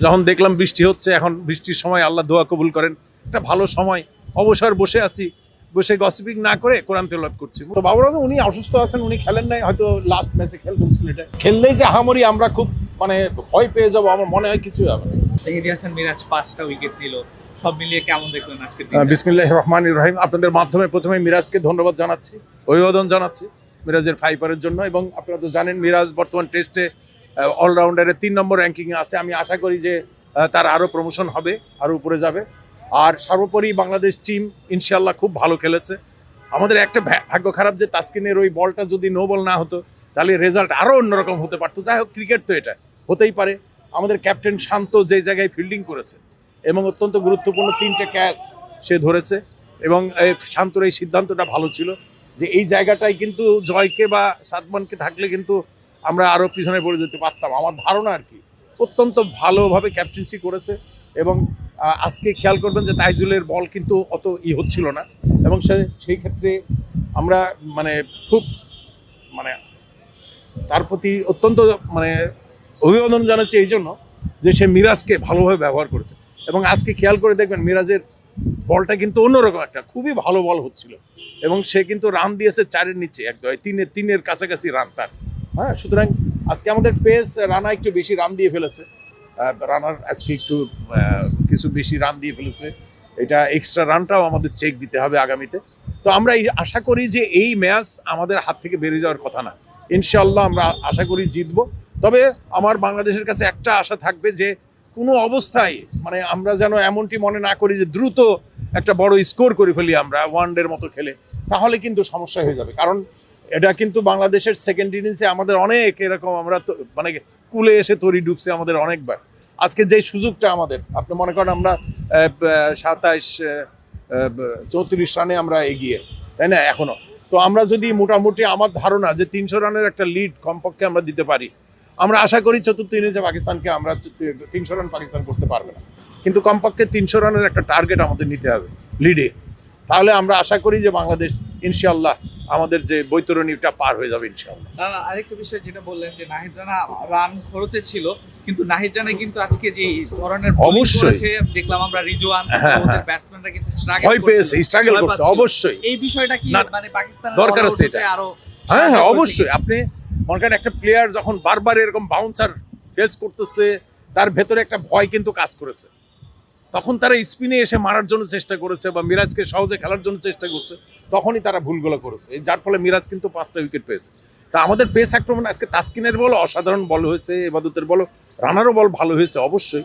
যখন দেখলাম বৃষ্টি হচ্ছে, এখন বৃষ্টির সময় আল্লাহ দোয়া কবুল করেন, একটা ভালো সময়, অবসর বসে আছি, বসে গসিপিং না করে কোরআন তেলাওয়াত করছি। তো বাবর আজম উনি অসুস্থ আছেন, উনি খেলেন নাই, হয়তো লাস্ট ম্যাচে খেলবেন সিলেটে। খেললেই যে হামরি আমরা খুব মানে ভয় পেয়ে যাবো, আমার মনে হয় কিছু হবে না। মেহেদী হাসান মিরাজ 5টা উইকেট নিল, সব মিলিয়ে কেমন দেখলেন আজকে? বিসমিল্লাহির রহমানির রহিম। আপনাদের মাধ্যমে প্রথমে মিরাজকে ধন্যবাদ জানাচ্ছি, অভিবাদন জানাচ্ছি মিরাজের ফাইপারের জন্য। এবং আপনারা তো জানেন মিরাজ বর্তমান টেস্টে অলরাউন্ডারে 3 নম্বর র্যাঙ্কিংয়ে আছে। আমি আশা করি যে তার আরও প্রমোশন হবে, আরও উপরে যাবে। আর সর্বোপরি বাংলাদেশ টিম ইনশাল্লাহ খুব ভালো খেলেছে। আমাদের একটা ভাগ্য খারাপ যে তাসকিনের ওই বলটা যদি নো বল না হতো তাহলে রেজাল্ট আরও অন্যরকম হতে পারতো। যাই হোক, ক্রিকেট তো এটা হতেই পারে। আমাদের ক্যাপ্টেন শান্ত যে জায়গায় ফিল্ডিং করেছে এবং অত্যন্ত গুরুত্বপূর্ণ 3টে ক্যাচ সে ধরেছে, এবং শান্তর এই সিদ্ধান্তটা ভালো ছিল যে এই জায়গাটায় কিন্তু জয়কে বা সাদমানকে থাকলে কিন্তু আমরা আরও পিছনে পড়ে যেতে পারতাম, আমার ধারণা আর কি। অত্যন্ত ভালোভাবে ক্যাপ্টেন্সি করেছে। এবং আজকে খেয়াল করবেন যে তাইজুলের বল কিন্তু অত হচ্ছিল না, এবং সেই ক্ষেত্রে আমরা মানে খুব মানে তার প্রতি অত্যন্ত মানে অভিবাদন জানাচ্ছি এই জন্য যে সে মিরাজকে ভালোভাবে ব্যবহার করেছে। এবং আজকে খেয়াল করে দেখবেন মিরাজের বলটা কিন্তু অন্যরকম, একটা খুবই ভালো বল হচ্ছিল, এবং সে কিন্তু রান দিয়েছে 4-এর নিচে, একদম 3-এর কাছাকাছি রান তার। হ্যাঁ, সুতরাং আজকে আমাদের পেস রানা একটু বেশি রান দিয়ে ফেলেছে, রানার আজকে একটু কিছু বেশি রান দিয়ে ফেলেছে। এটা এক্সট্রা রানটাও আমাদের চেক দিতে হবে আগামীতে। তো আমরা আশা করি যে এই ম্যাচ আমাদের হাত থেকে বেরিয়ে যাওয়ার কথা না, ইনশাল্লাহ আমরা আশা করি জিতবো। তবে আমার বাংলাদেশের কাছে একটা আশা থাকবে যে কোনো অবস্থায় মানে আমরা যেন এমনটি মনে না করি যে দ্রুত একটা বড় স্কোর করে ফেলি আমরা ওয়ানডের মতো খেলে, তাহলে কিন্তু সমস্যা হয়ে যাবে। কারণ এটা কিন্তু বাংলাদেশের সেকেন্ড ইনিংসে আমাদের অনেক এরকম আমরা তো মানে কুলে এসে তরি ডুবছে আমাদের অনেকবার। আজকে যে সুযোগটা আমাদের, আপনি মনে করেন আমরা 34 রানে আমরা এগিয়ে, তাই না এখনো। তো আমরা যদি মোটামুটি আমার ধারণা যে 300 রানের একটা লিড কমপক্ষে আমরা দিতে পারি, আমরা আশা করি চতুর্থ ইনিংসে পাকিস্তানকে আমরা 300 রান পাকিস্তান করতে পারবে না, কিন্তু কমপক্ষে 300 রানের একটা টার্গেট আমাদের নিতে হবে লিডে। তাহলে আমরা আশা করি যে বাংলাদেশ ইনশাল্লাহ আমাদের যে বৈতরণীটা পার হয়ে যাবে ইনশাল্লাহ। আরেকটা বিষয় যেটা বললেন যে নাহিদ রানা রান খরচে ছিল, কিন্তু নাহিদ রানা কিন্তু আজকে যে ধরনের অবশ্যই দেখলাম আমরা, রিজওয়ান ওদের ব্যাটসম্যানরা কিন্তু ভয় পেয়েছে, স্ট্রাগল করছে। অবশ্যই এই বিষয়টা কি মানে পাকিস্তানের দরকার আছে এটা। আরো হ্যাঁ হ্যাঁ, অবশ্যই। আপনি মনে করেন একটা প্লেয়ার যখন বারবার এরকম বাউন্সার ফেস করতেছে, তার ভেতরে একটা ভয় কিন্তু কাজ করেছে। তখন তারা স্পিনে এসে মারার জন্য চেষ্টা করেছে বা মিরাজকে সহজে খেলার জন্য চেষ্টা করছে, তখনই তারা ভুলগুলো করেছে, যার ফলে মিরাজ কিন্তু 5টা উইকেট পেয়েছে। তা আমাদের পেস আক্রমণ আজকে তাসকিনের বল অসাধারণ বল হয়েছে, এবাদতের বল, রানারও বল ভালো হয়েছে অবশ্যই।